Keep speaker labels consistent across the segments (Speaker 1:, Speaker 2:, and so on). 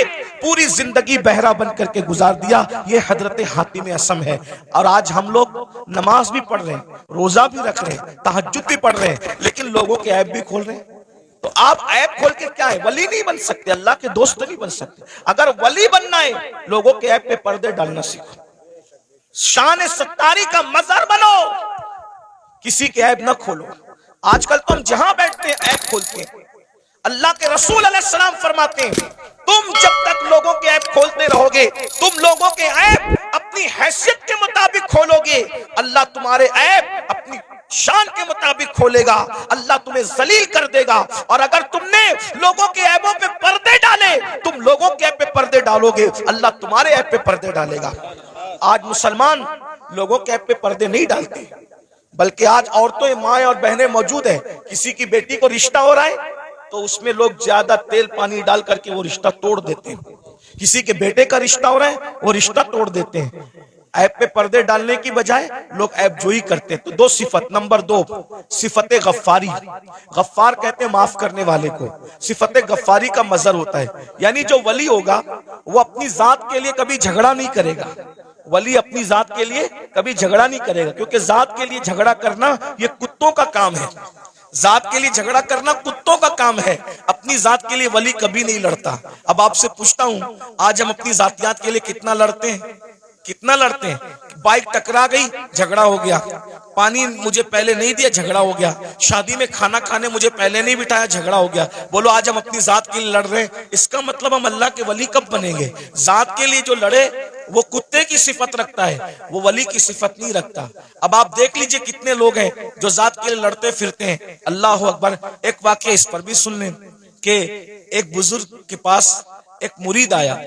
Speaker 1: लिए पूरी जिंदगी बहरा बन करके गुजार दिया। ये हजरत हातिम असम है। और आज हम लोग नमाज भी पढ़ रहे हैं, रोजा भी रख रहे हैं, तहज्जुद भी पढ़ रहे हैं, लेकिन लोगों के ऐब भी खोल रहे हैं। तो आप ऐब खोल के क्या है, वली नहीं बन सकते, अल्लाह के दोस्त नहीं बन सकते। अगर वली बनना है, लोगों के ऐब पे पर्दे डालना सीखो, शान सत्तारी का मजहर बनो, किसी के ऐब न खोलो। आजकल तो हम जहां बैठते हैं ऐब खोलते हैं। अल्लाह के रसूल अलैहिस्सलाम फरमाते हैं, तुम जब तक लोगों के ऐब खोलते रहोगे, तुम लोगों के ऐब अपनी हैसियत के मुताबिक खोलोगे, अल्लाह तुम्हारे ऐब अपनी शान के मुताबिक खोलेगा, अल्लाह तुम्हें जलील कर देगा। और अगर तुमने लोगों के ऐबों पे पर्दे डाले, तुम लोगों के ऐब पे पर्दे डालोगे, अल्लाह तुम्हारे ऐब पे पर्दे डालेगा। आज मुसलमान लोगों के ऐब पे पर्दे नहीं डालते, बल्कि आज औरतें, माएं और बहनें मौजूद है, किसी की बेटी को रिश्ता हो रहा है तो उसमें लोग ज्यादा तेल पानी डाल करके वो रिश्ता तोड़ देते हैं। किसी के बेटे का रिश्ता हो रहा है, वो रिश्ता तोड़ देते हैं। ऐब पे पर्दे डालने की बजाय लोग ऐब जोई करते हैं। तो दो सिफत, नंबर 2 सिफत गफ्फारी। गफ्फार कहते हैं माफ करने वाले को। सिफत गफ्फारी का मजहर होता है, यानी जो वली होगा वो अपनी जात के लिए कभी झगड़ा नहीं करेगा। वली अपनी जात के लिए कभी झगड़ा नहीं करेगा, क्योंकि जात के लिए झगड़ा करना ये कुत्तों का काम है। जात के लिए झगड़ा करना कुत्तों का काम है, अपनी जात के लिए वली कभी नहीं लड़ता। अब आपसे पूछता हूं, आज हम अपनी जातियात के लिए कितना लड़ते हैं? कितना लड़ते हैं? बाइक टकरा गई, झगड़ा हो गया। पानी मुझे पहले नहीं दिया, झगड़ा हो गया। शादी में खाना खाने मुझे पहले नहीं बिठाया, झगड़ा हो गया। बोलो आज हम अपनी जात के लिए लड़ रहे हैं, इसका मतलब हम अल्लाह के वली कब बनेंगे? जात के लिए जो लड़े वो कुत्ते की सिफत रखता है, वो वली की सिफत नहीं रखता। अब आप देख लीजिए कितने लोग हैं जो जात के लिए लड़ते फिरते हैं। अल्लाह अकबर। एक वाकया इस पर भी सुन लें कि एक बुजुर्ग के पास एक मुरीद आया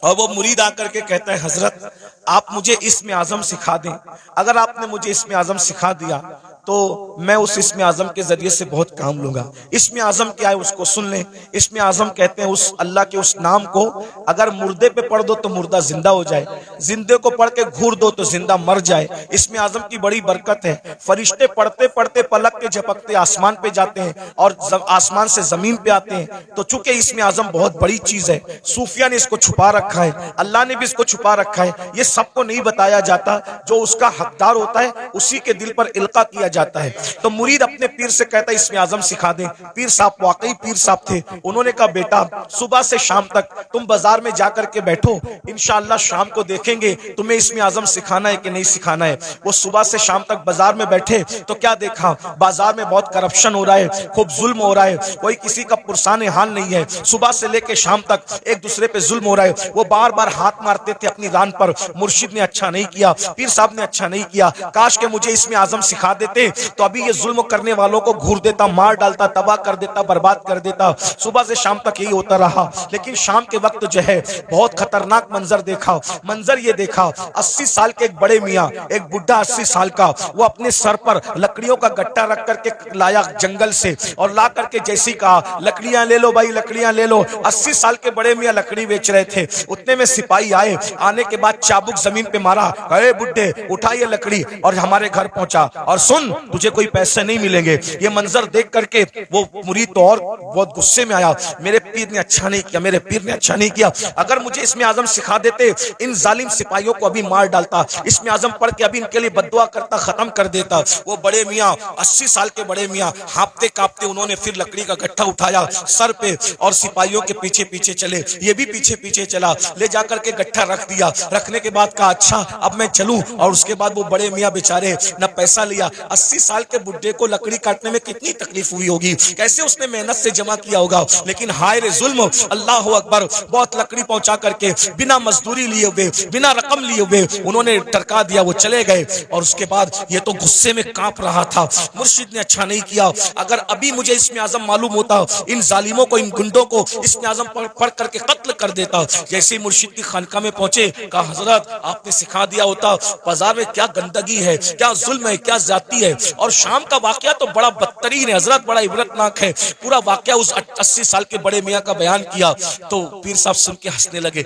Speaker 1: और वो मुरीद आकर के कहता है, हजरत आप मुझे इस्म आजम सिखा दें। अगर आपने मुझे इस्म आजम सिखा दिया तो मैं उस इस्म आजम के जरिए से बहुत काम लूंगा। इस्म आजम क्या है उसको सुन लें। इस्म आजम कहते हैं उस अल्लाह के उस नाम को अगर मुर्दे पे पढ़ दो तो मुर्दा जिंदा हो जाए, जिंदे को पढ़ के घूर दो तो जिंदा मर जाए। इस्म आजम की बड़ी बरकत है। फरिश्ते पढ़ते पढ़ते पलक के झपकते आसमान पे जाते हैं और आसमान से जमीन पे आते हैं। तो चूंकि इस्म आजम बहुत बड़ी चीज है, सूफिया ने इसको छुपा रखा है, अल्लाह ने भी इसको छुपा रखा है। ये सबको नहीं बताया जाता, जो उसका हकदार होता है उसी के दिल पर इल्का किया जाता है। तो मुरीद अपने पीर से कहता है इस्म आजम सिखा दे। पीर साहब वाकई पीर साहब थे। उन्होंने कहा बेटा सुबह से शाम तक तुम बाजार में जाकर के बैठो, इंशाअल्लाह शाम को देखेंगे तुम्हें इस्म आजम सिखाना है कि नहीं सिखाना है। वो सुबह से शाम तक बाजार में बैठे तो क्या देखा, बाजार में बहुत करप्शन हो रहा है, खूब जुल्म हो रहा है, कोई किसी का पुरसाने हाल नहीं है। सुबह से लेकर शाम तक एक दूसरे पे जुल्म हो रहा है। वो बार बार हाथ मारते थे अपनी रान पर, मुर्शिद ने अच्छा नहीं किया, पीर साहब ने अच्छा नहीं किया, काश के मुझे इस्म आजम सिखा देते तो अभी ये जुल्म करने वालों को घूर देता, मार डालता, तबाह कर देता, बर्बाद कर देता। सुबह से शाम तक यही होता रहा। लेकिन शाम के वक्त जो है बहुत खतरनाक मंजर देखा। मंजर ये देखा, 80 साल के एक बड़े मियाँ, एक बुढ़ा 80 साल का, वो अपने सर पर लकड़ियों का गट्टा रख करके लाया जंगल से और ला करके जैसी कहा लकड़ियां ले लो भाई, लकड़ियां ले लो। 80 साल के बड़े मियाँ लकड़ी बेच रहे थे। उतने में सिपाही आए, आने के बाद चाबुक जमीन पे मारा, अरे बुड्ढे उठा ये लकड़ी और हमारे घर पहुंचा और सुन तुझे कोई पैसे नहीं मिलेंगे। ये मंजर देख करके वो मुरीद तो और बहुत गुस्से में आया, मेरे पीर ने अच्छा नहीं किया, मेरे पीर ने अच्छा नहीं किया। अगर मुझे इसमें आजम सिखा देते इन जालिम सिपाहियों को अभी मार डालता, इसमें आजम पढ़ के अभी इनके लिए बद्दुआ करता, खत्म कर देता। वो बड़े मियाँ 80 साल के बड़े मियाँ हाँपते कांपते उन्होंने फिर लकड़ी का गट्ठा उठाया सर पे और सिपाहियों के पीछे पीछे चले। ये भी पीछे पीछे चला, ले जाकर के गट्ठा रख दिया। रखने के बाद कहा अच्छा अब मैं चलूं। और उसके बाद वो बड़े मियाँ बेचारे न पैसा लिया। 80 साल के बुड्ढे को लकड़ी काटने में कितनी तकलीफ हुई होगी, कैसे उसने मेहनत से जमा किया होगा। लेकिन हाय रे जुल्म, अल्लाह अकबर, बहुत लकड़ी पहुंचा करके बिना मजदूरी लिए हुए, बिना रकम लिए हुए उन्होंने टरका दिया, वो चले गए। और उसके बाद ये तो गुस्से में कांप रहा था, मुर्शिद ने अच्छा नहीं किया। अगर अभी मुझे इसमें आजम मालूम होता, इन जालिमों को, इन गुंडों को इसमें आजम पढ़ करके कत्ल कर देता। जैसे ही मुर्शिद की खानका में पहुंचे, कहा हजरत आपने सिखा दिया होता, बाजार में क्या गंदगी है, क्या जुल्म है, क्या जाती है। और शाम का वाकया तो बड़ा बदतरीन है हजरत, बड़ा इबरतनाक है। पूरा वाकया उस 80 साल के बड़े मियाँ का बयान किया तो पीर साहब सुन के हंसने लगे।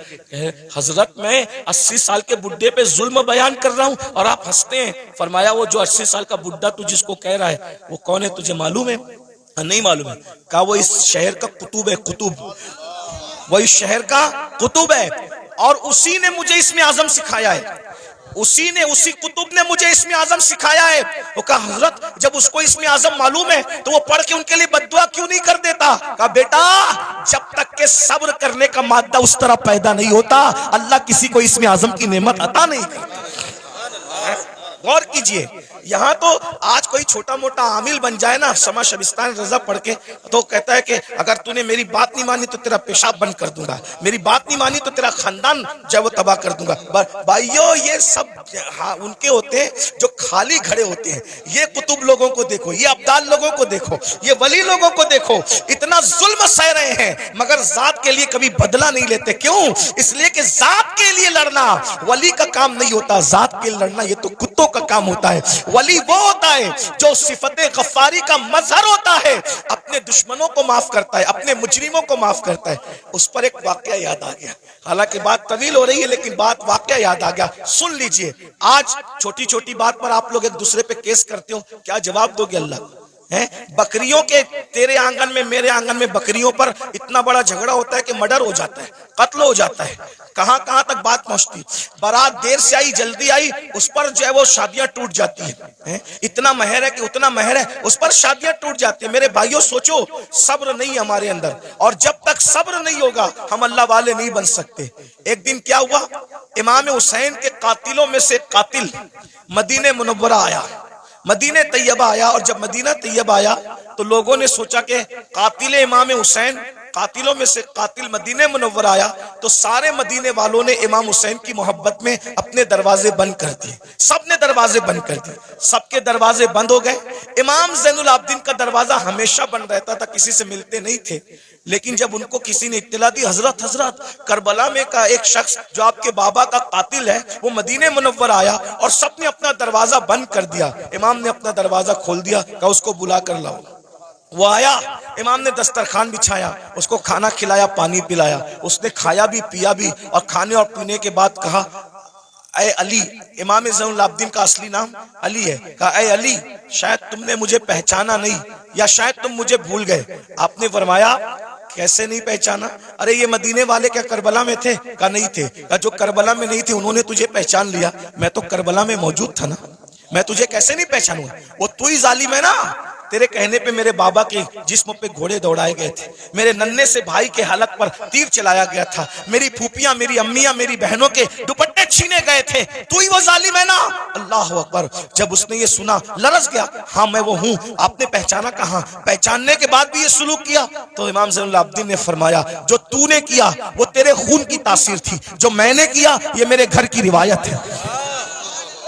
Speaker 1: हजरत मैं 80 साल के बुड्ढे पे जुल्म बयान कर रहा हूँ और आप हंसते हैं। फरमाया वो जो 80 साल का बुड्ढा तू जिसको कह रहा है वो कौन है, तुझे मालूम है? नहीं मालूम है। कहा वो इस शहर का कुतुब है, कुतुब। वो इस शहर का कुतुब है और उसी ने मुझे इसमें आजम सिखाया है, उसी कुतुब ने मुझे इसमें आजम सिखाया है। वो कहा हजरत जब उसको इसमें आजम मालूम है तो वो पढ़ के उनके लिए बद्दुआ क्यों नहीं कर देता? कहा बेटा जब तक के सब्र करने का मादा उस तरह पैदा नहीं होता अल्लाह किसी को इसमें आजम की नेमत अता नहीं करता। गौर कीजिए, यहाँ तो आज कोई छोटा मोटा आमिल बन जाए ना समा शबिस्तान रजा पढ़ के तो कहता है कि अगर तूने मेरी बात नहीं मानी तो तेरा पेशाब बंद कर दूंगा, मेरी बात नहीं मानी तो तेरा खानदान जो वो तबाह कर दूंगा। भाइयों ये सब हाँ उनके होते हैं जो खाली खड़े होते हैं। ये कुतुब लोगों को देखो, ये अब्दाल लोगों को देखो, ये वली लोगों को देखो, इतना जुल्म सह रहे हैं मगर जात के लिए कभी बदला नहीं लेते। क्यों? इसलिए कि जात के लिए लड़ना वली का काम नहीं होता, जात के लिए लड़ना ये तो कुत्तों का काम होता है। वली वो होता है जो सिफते गफ्फारी का मजहर होता है, अपने दुश्मनों को माफ करता है, अपने मुजरिमों को माफ करता है। उस पर एक वाकया याद आ गया, हालांकि बात तवील हो रही है लेकिन बात वाकया याद आ गया, सुन लीजिए। आज छोटी छोटी बात पर आप लोग एक दूसरे पे केस करते हो, क्या जवाब दोगे अल्लाह को? बकरियों के तेरे आंगन में मेरे आंगन में बकरियों पर इतना बड़ा झगड़ा होता है कि मर्डर हो जाता है, कत्ल हो जाता है। कहां कहां तक बात पहुंचती, बारात देर से आई जल्दी आई उस पर जो है वो शादियां टूट जाती हैं। इतना महर है कि उतना महर है उस पर शादियां टूट जाती है। मेरे भाइयों सोचो, सब्र नहीं हमारे अंदर, और जब तक सब्र नहीं होगा हम अल्लाह वाले नहीं बन सकते। एक दिन क्या हुआ, इमाम हुसैन के कातिलों में से कातिल मदीने मुनव्वरा आया, मदीने तैयबा आया। और जब मदीना तैयबा आया तो लोगों ने सोचा कि कातिल इमाम हुसैन, कातिलों में से कातिल मदीने मुनव्वरा आया तो सारे मदीने वालों ने इमाम हुसैन की मोहब्बत में अपने दरवाजे बंद कर दिए, सबने दरवाजे बंद कर दिए, सबके दरवाजे बंद हो गए। इमाम ज़ैनुल आबिदीन का दरवाजा हमेशा बंद रहता था, किसी से मिलते नहीं थे। लेकिन जब उनको किसी ने इत्तला दी, हजरत करबला में का एक शख्स जो आपके बाबा का कातिल है वो मदीने मुनव्वरा आया, और सबने अपना दरवाजा बंद कर दिया। इमाम ने अपना दरवाजा खोल दिया, कहा उसको बुला कर लाओ। वो आया, इमाम ने दस्तरखान बिछाया, उसको खाना खिलाया, पानी पिलाया, उसने खाया भी पिया भी, और खाने और पीने के बाद कहा ऐ अली, इमाम ज़ैनुल आबिदीन का असली नाम अली है, कहा ऐ अली शायद तुमने मुझे पहचाना नहीं या शायद तुम मुझे भूल गए। आपने फरमाया कैसे नहीं पहचाना? अरे ये मदीने वाले क्या करबला में थे? कहा नहीं थे। कहा जो करबला में नहीं थे उन्होंने तुझे पहचान लिया, मैं तो करबला में मौजूद था ना, मैं तुझे कैसे नहीं पहचानूंगा? वो तू ही जालिम है ना, तेरे कहने पे मेरे बाबा के जिस्म पे घोड़े दौड़ाए गए थे, मेरे नन्हे से भाई के हलक पर तीर चलाया गया था, मेरी फूफियां, मेरी अम्मियां, मेरी बहनों के दुपट्टे छीने गए थे, तू ही वो जालिम है ना? अल्लाह अकबर। जब उसने ये सुना लरस गया, हाँ मैं वो हूँ। आपने पहचाना कहाँ? पहचानने के बाद भी ये सुलूक किया? तो इमाम ज़ैनुल आबिदीन ने फरमाया जो तूने किया वो तेरे खून की तासीर थी, जो मैंने किया ये मेरे घर की रिवायत है।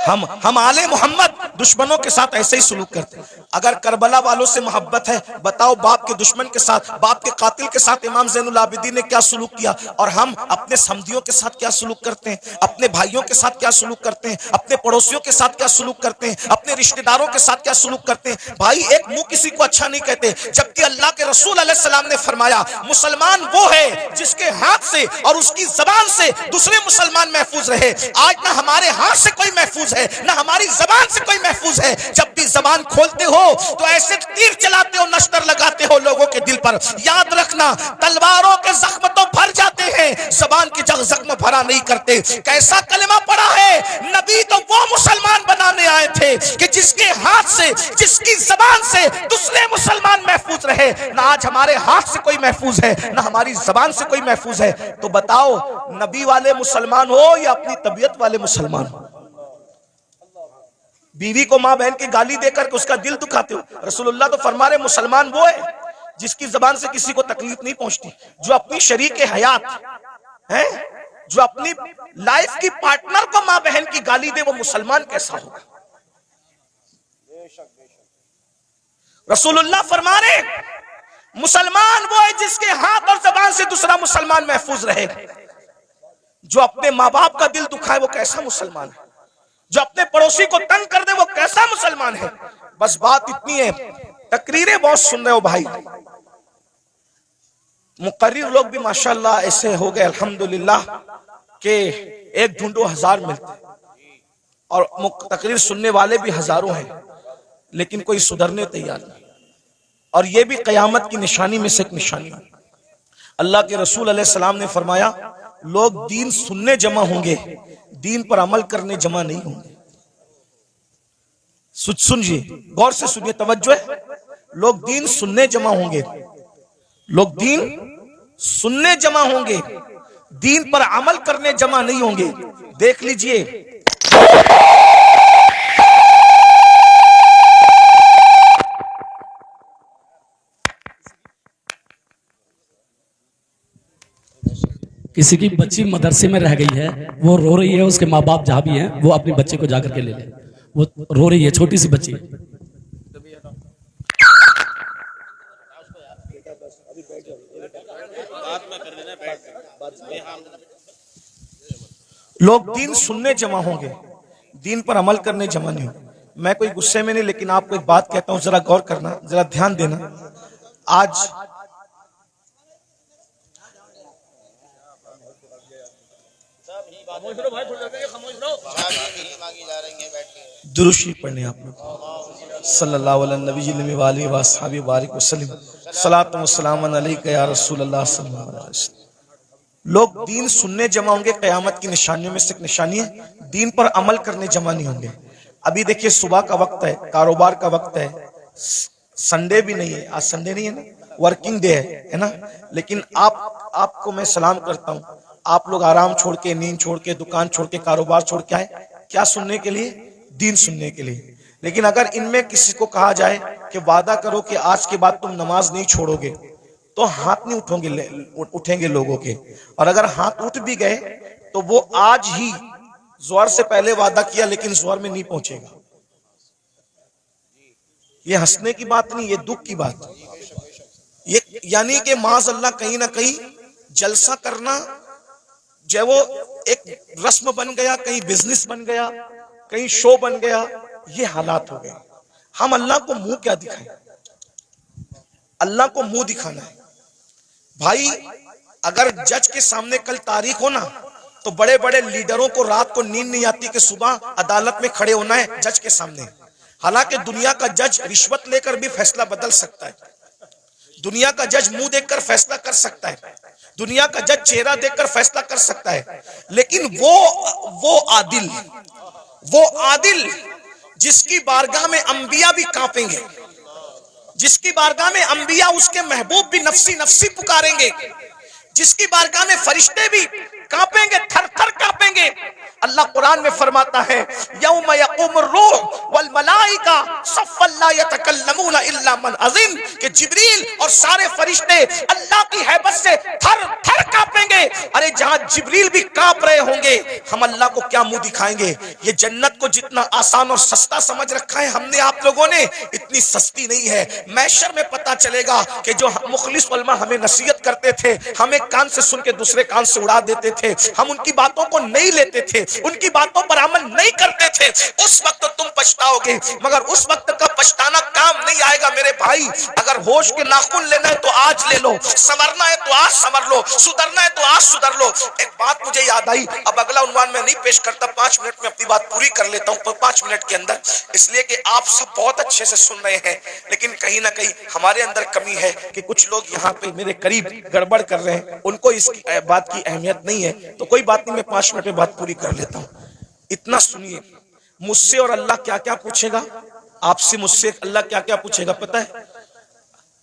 Speaker 1: हम आले मोहम्मद दुश्मनों के साथ ऐसे ही सुलूक करते हैं। अगर करबला वालों से मोहब्बत है, बताओ बाप के दुश्मन के साथ, बाप के कातिल के साथ इमाम ज़ैनुल आबिदीन ने क्या सुलूक किया, और हम अपने समधियों के साथ क्या सुलूक करते हैं, अपने भाइयों के साथ क्या सुलूक करते हैं, अपने पड़ोसियों के साथ क्या सुलूक करते हैं, अपने रिश्तेदारों के साथ क्या सुलूक करते हैं। भाई एक मुंह किसी को अच्छा नहीं कहते, जबकि अल्लाह के रसूल अलैहिस्सलाम ने फरमाया मुसलमान वो है जिसके हाथ से और उसकी जबान से दूसरे मुसलमान महफूज रहे। आज ना हमारे हाथ से कोई महफूज है ना हमारी जबान से कोई महफूज है। जब भी जबान खोलते हो तो ऐसे तीर चलाते हो, नश्तर लगाते हो लोगों के दिल पर। याद रखना तलवारों के जख्म तो भर जाते हैं, जबान के जख्म भरा नहीं करते। कैसा कलमा पड़ा है, नबी तो वो मुसलमान बनाने आए थे कि जिसके हाथ से, जिसकी जबान से दूसरे मुसलमान महफूज रहे। ना आज हमारे हाथ से कोई महफूज है ना हमारी जबान से कोई महफूज है। तो बताओ नबी वाले मुसलमान हो या अपनी तबीयत वाले मुसलमान हो? बीवी को मां बहन की गाली देकर के उसका दिल दुखाते हो। रसूलुल्लाह तो फरमा रहे मुसलमान वो है जिसकी जबान से किसी को तकलीफ नहीं पहुंचती, जो अपनी शरीक हयात है, जो अपनी लाइफ की पार्टनर को मां बहन की गाली दे, वो मुसलमान कैसा होगा? रसूलुल्लाह फरमा रहे मुसलमान वो है जिसके हाथ और जबान से दूसरा मुसलमान महफूज रहे। जो अपने माँ बाप का दिल दुखाए वो कैसा मुसलमान है? जो अपने पड़ोसी को तंग कर दे वो कैसा मुसलमान है? बस बात इतनी है, तकरीरें बहुत सुन रहे हो भाई, मुकर्रिर लोग भी माशाल्लाह ऐसे हो गए अल्हम्दुलिल्लाह के एक ढूंढो हजार मिलते, और तकरीर सुनने वाले भी हजारों हैं, लेकिन कोई सुधरने तैयार नहीं। और ये भी कयामत की निशानी में से एक निशानी है। अल्लाह के रसूल अलैहिस्सलाम ने फरमाया, लोग दीन सुनने जमा होंगे, दीन पर अमल करने जमा नहीं होंगे। सुनिए, गौर से सुनिए, तवज्जो है। लोग दीन सुनने जमा होंगे, लोग दीन सुनने जमा होंगे, दीन पर अमल करने जमा नहीं होंगे। देख लीजिए,
Speaker 2: किसी की बच्ची मदरसे में रह गई है, वो रो रही है, उसके माँ बाप जहाँ भी हैं वो अपने बच्चे को जाकर के ले ले। वो रो रही है, छोटी सी बच्ची।
Speaker 1: लोग दीन सुनने जमा होंगे, दीन पर अमल करने जमा नहीं होंगे। मैं कोई गुस्से में नहीं, लेकिन आपको एक बात कहता हूं, जरा गौर करना, जरा ध्यान देना। आज दुरूद शरीफ पढ़ने आप लोग, सल्लल्लाहु अलैहि वसल्लम, सलातो व सलाम अलैका या रसूल अल्लाह सल्लल्लाहु अलैहि वसल्लम। लोग दीन सुनने जमा होंगे, कयामत की निशानियों में से एक निशानी है, दीन पर अमल करने जमा नहीं होंगे। अभी देखिए, सुबह का वक्त है, कारोबार का वक्त है, संडे भी नहीं है, आज संडे नहीं है ना, वर्किंग डे है ना। लेकिन आपको मैं सलाम करता हूं, आप लोग आराम छोड़ के, नींद छोड़ के, दुकान छोड़ के, कारोबार छोड़ के आए, क्या सुनने के लिए? दीन सुनने के लिए। लेकिन अगर इनमें किसी को कहा जाए कि वादा करो कि आज के बाद तुम नमाज नहीं छोड़ोगे, तो हाथ नहीं उठेंगे लोगों के। और अगर हाथ उठ भी गए तो वो आज ही ज़ोहर से पहले वादा किया, लेकिन ज़ोहर में नहीं पहुंचेगा। ये हंसने की बात नहीं, ये दुख की बात। ये यानी कि माज़अल्लाह कहीं ना कहीं जलसा करना जो वो एक रस्म बन गया, कहीं बिजनेस बन गया, कहीं शो बन गया, ये हालात हो गए। हम अल्लाह को मुंह क्या दिखाएं? अल्लाह को मुंह दिखाना है भाई। अगर जज के सामने कल तारीख हो ना, तो बड़े बड़े लीडरों को रात को नींद नहीं आती कि सुबह अदालत में खड़े होना है जज के सामने। हालांकि दुनिया का जज रिश्वत लेकर भी फैसला बदल सकता है, दुनिया का जज मुंह देखकर फैसला कर सकता है, दुनिया का जज चेहरा देखकर फैसला कर सकता है। लेकिन वो आदिल जिसकी बारगाह में अंबिया भी कांपेंगे, जिसकी बारगाह में अंबिया उसके महबूब भी नफ्सी नफ्सी पुकारेंगे, जिसकी बारगाह में फरिश्ते भी कांपेंगे, थर थर कांपेंगे। अल्लाह कुरान में फरमाता है, यौम यक़ूमुर रूह वल मलाइका सफ़्फ़न ला यतकल्लमूना इल्ला मन अज़िन, कि जिब्रील और सारे फरिश्ते अल्लाह की हैबत से थर थर कांपेंगे। अरे जहां जिब्रील भी कांप रहे होंगे, हम अल्लाह को क्या मुंह दिखाएंगे? ये जन्नत को जितना आसान और सस्ता समझ रखा है हमने, आप लोगों ने, इतनी सस्ती नहीं है। महशर में पता चलेगा कि जो मुखलिस उलमा हमें नसीहत करते थे, हमें कान से सुन के दूसरे कान से उड़ा देते थे, हम उनकी बातों को नहीं लेते थे, उनकी बातों पर अमल नहीं करते थे, उस वक्त तो तुम पछताओगे, मगर उस वक्त का पछताना काम नहीं आएगा मेरे भाई। अगर होश के नाखून लेना है तो आज ले लो, संवरना है तो आज संवर लो, सुधरना है तो आज सुधर लो। एक बात मुझे याद आई, अब अगला उन्वान मैं नहीं पेश करता, 5 मिनट में अपनी बात पूरी कर लेता हूं 5 मिनट के अंदर, इसलिए कि आप सब बहुत अच्छे से सुन रहे हैं, लेकिन कहीं ना कहीं हमारे अंदर कमी है कि कुछ लोग यहाँ पे मेरे करीब गड़बड़ कर रहे हैं, उनको इसकी बात की अहमियत नहीं है। तो कोई बात नहीं, मैं 5 मिनट में बात पूरी कर लेता हूं। इतना सुनिए, मुझसे और अल्लाह क्या क्या पूछेगा, आपसे मुझसे अल्लाह क्या क्या पूछेगा पता है?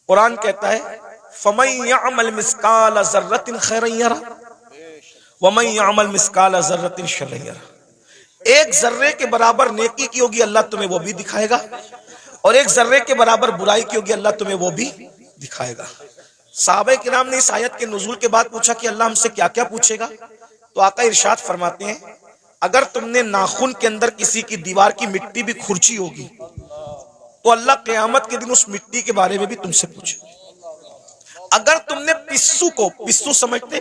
Speaker 1: कुरान कहता है, फमन यअमल मिस्काल ज़र्रतिन खैरन यरा वमन यअमल मिस्काल ज़र्रतिन शर्रन यरा। एक जर्रे के बराबर नेकी की होगी, अल्लाह तुम्हें वो भी दिखाएगा, और एक जर्रे के बराबर बुराई की होगी, अल्लाह तुम्हें वो भी दिखाएगा। सहाबा किराम ने इस आयत के नुज़ूल के बाद पूछा कि अल्लाह हमसे क्या क्या पूछेगा, तो आका इरशाद फरमाते हैं, अगर तुमने नाखून के अंदर किसी की दीवार की मिट्टी भी खुरची होगी, तो अल्लाह क़यामत के दिन उस मिट्टी के बारे में भी तुमसे पूछे। अगर तुमने पिस्सू समझते,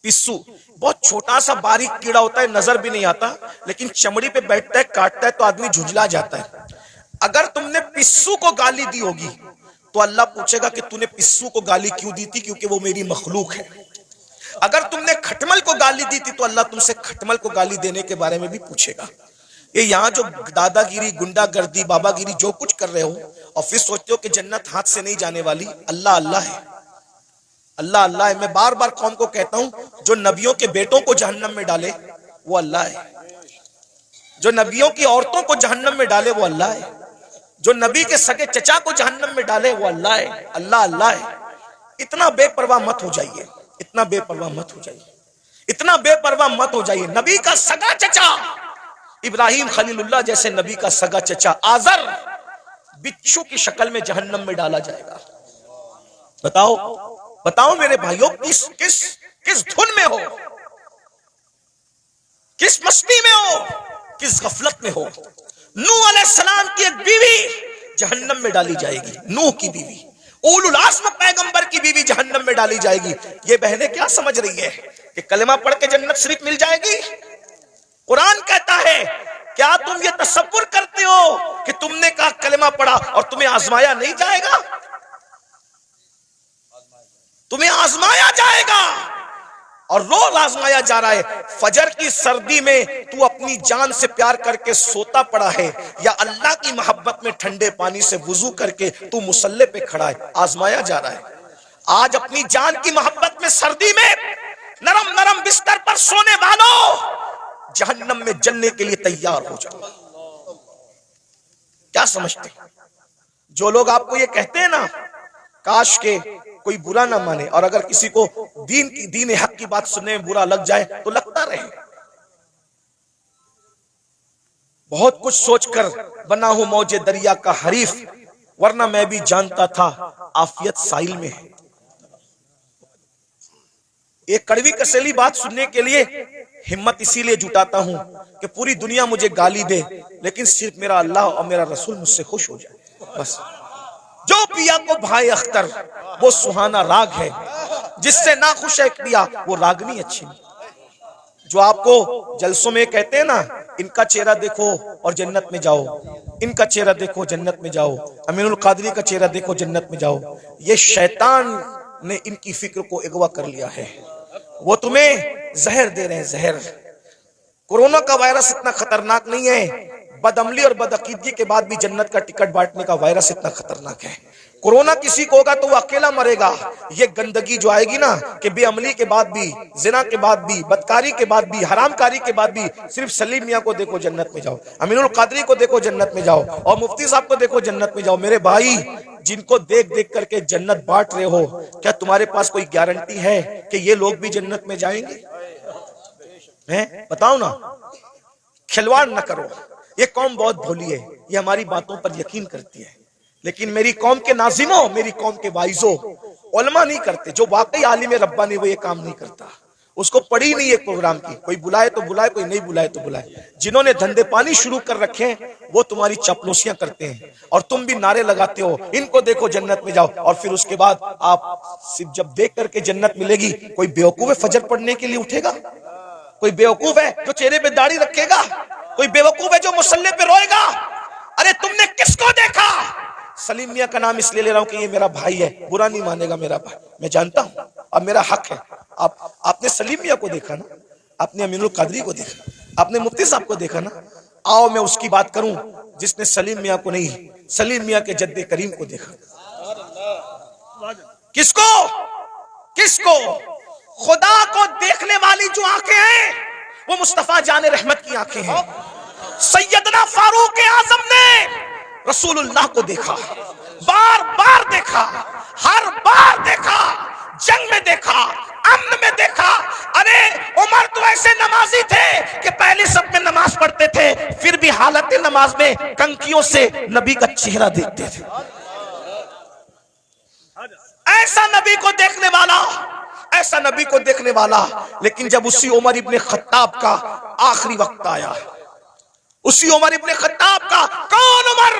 Speaker 1: पिस्सू बहुत छोटा सा बारीक कीड़ा होता है, नजर भी नहीं आता, लेकिन चमड़ी पे बैठता है, काटता है तो आदमी झुंझला जाता है। अगर तुमने पिस्सू को गाली दी होगी, तो अल्लाह पूछेगा कि तूने पिस्सू को गाली क्यों दी थी, क्योंकि वो मेरी मखलूक है। अगर तुमने खटमल को गाली दी थी, तो अल्लाह तुमसे खटमल को गाली देने के बारे में भी पूछेगा। ये यहाँ जो दादागिरी, गुंडागर्दी, बाबागिरी जो कुछ कर रहे हो, और फिर सोचते हो कि जन्नत हाथ से नहीं जाने वाली, अल्लाह अल्लाह है, अल्लाह अल्लाह है। मैं बार बार कौम को कहता हूं, जो नबियों के बेटों को जहन्नम में डाले वो अल्लाह है, जो नबियों की औरतों को जहन्नम में डाले वो अल्लाह है, जो नबी के सगे चचा को जहन्नम में डाले वो अल्लाह है। अल्लाह अल्लाह है। इतना बेपरवाह मत हो जाइए, इतना बेपरवाह मत हो जाइए, इतना बेपरवाह मत हो जाइए। नबी का सगा चचा इब्राहिम खलीलुल्लाह जैसे नबी का सगा चचा आजर बिच्छू की शक्ल में जहन्नम में डाला जाएगा। बताओ बताओ मेरे भाइयों, किस किस किस धुन में हो, किस मस्ती में हो, किस गफलत में हो। नूह अलैहिस्सलाम की एक बीवी जहन्नम में डाली जाएगी, नूह की बीवी, उलुल आज़्म पैगंबर की बीवी जहन्नम में डाली जाएगी। ये बहनें क्या समझ रही है कि कलमा पढ़ के जन्नत शरीफ मिल जाएगी? कुरान कहता है, क्या तुम ये तसव्वुर करते हो कि तुमने कहा कलमा पढ़ा और तुम्हें आजमाया नहीं जाएगा? तुम्हें आजमाया जाएगा और रोज आजमाया जा रहा है। फजर की सर्दी में तू अपनी जान से प्यार करके सोता पड़ा है, या अल्लाह की मोहब्बत में ठंडे पानी से वुजू करके तू मुसल्ले पे खड़ा है, आजमाया जा रहा है। आज अपनी जान की मोहब्बत में सर्दी में नरम नरम बिस्तर पर सोने वालों, जहन्नम में जलने के लिए तैयार हो जाओ। क्या समझते? जो लोग आपको ये कहते हैं ना, काश के कोई बुरा ना माने, और अगर किसी को दीन हक की बात सुनने में बुरा लग जाए तो लगता रहे। बहुत कुछ सोचकर बना हूं मौजे दरिया का हरीफ, वरना मैं भी जानता था आफियत साहिल में है। एक कड़वी कसेली बात सुनने के लिए हिम्मत इसीलिए जुटाता हूं कि पूरी दुनिया मुझे गाली दे, लेकिन सिर्फ मेरा अल्लाह और मेरा रसूल मुझसे खुश हो जाए बस। जो पिया को भाई अख्तर वो सुहाना राग है, जिससे ना खुश है पिया वो रागनी अच्छी। जो आपको जलसों में कहते हैं ना, इनका चेहरा देखो और जन्नत में जाओ, इनका चेहरा देखो जन्नत में जाओ, अमीनुल कादरी का चेहरा देखो जन्नत में जाओ, ये शैतान ने इनकी फिक्र को अगवा कर लिया है। वो तुम्हें जहर दे रहे हैं, जहर। कोरोना का वायरस इतना खतरनाक नहीं है, बदअमली और बदअकीदगी के बाद भी जन्नत का टिकट बांटने का वायरस इतना खतरनाक है। कोरोना किसी को होगा तो वो अकेला मरेगा। ये गंदगी जो आएगी ना, कि बेअमली के बाद भी, जिना के बाद भी, बदकारी के बाद भी, हरामकारी के बाद भी सिर्फ सलीम मियां को देखो जन्नत में जाओ, अमीनुल कादरी को देखो जन्नत में जाओ, और मुफ्ती साहब को देखो जन्नत में जाओ। मेरे भाई, जिनको देख देख करके जन्नत बांट रहे हो, क्या तुम्हारे पास कोई गारंटी है कि ये लोग भी जन्नत में जाएंगे? हैं? बताओ ना। खिलवाड़ न करो। ये कौम बहुत भोली है, ये हमारी बातों पर यकीन करती है, लेकिन मेरी कौम के नाजिमों, मेरी कौम के वाइजों, उलमा नहीं करते। जो वाकई आलिम रब्बानी वो ये काम नहीं करता। उसको पड़ी नहीं है प्रोग्राम की, कोई बुलाए तो बुलाए, कोई नहीं बुलाए तो बुलाए। जिन्होंने धंधे पानी शुरू कर रखे हैं वो तुम्हारी चापलूसियां करते हैं, और तुम भी नारे लगाते हो इनको देखो जन्नत में जाओ, और फिर उसके बाद आप सिर्फ जब देख करके जन्नत मिलेगी, कोई बेवकूफ है फजर पढ़ने के लिए उठेगा? कोई बेवकूफ है जो चेहरे पे दाढ़ी रखेगा? कोई बेवकूफ है जो मुसल्ले पे रोएगा? अरे तुमने किसको देखा? सलीम मियां का नाम इसलिए ले रहा हूं कि ये मेरा भाई है, बुरा नहीं मानेगा मेरा भाई, मैं जानता हूं, अब मेरा हक है। आपने सलीम मियां को देखा ना, आपने अमीनुल कादरी को देखा, आपने मुफ्ती साहब को देखा ना। आओ मैं उसकी बात करूं जिसने सलीम मियां को नहीं, सलीम मियां के जद्दे करीम को देखा। किसको? किसको? खुदा को देखने वाली जो आंखें हैं वो मुस्तफा जाने रहमत की आंखें हैं। सैयदना फारूक आजम ने रसूलुल्लाह को देखा, बार बार देखा, हर बार देखा, जंग में देखा, अम्न में देखा। अरे उमर तो ऐसे नमाजी थे कि पहले सब में नमाज पढ़ते थे, फिर भी हालत नमाज में कंकियों से नबी का चेहरा देखते थे। ऐसा नबी को देखने वाला, ऐसा नबी को देखने वाला। लेकिन जब उसी उमर इब्ने खत्ताब का आखिरी वक्त आया, उसी उमर इब्ने खत्ताब का, कौन उमर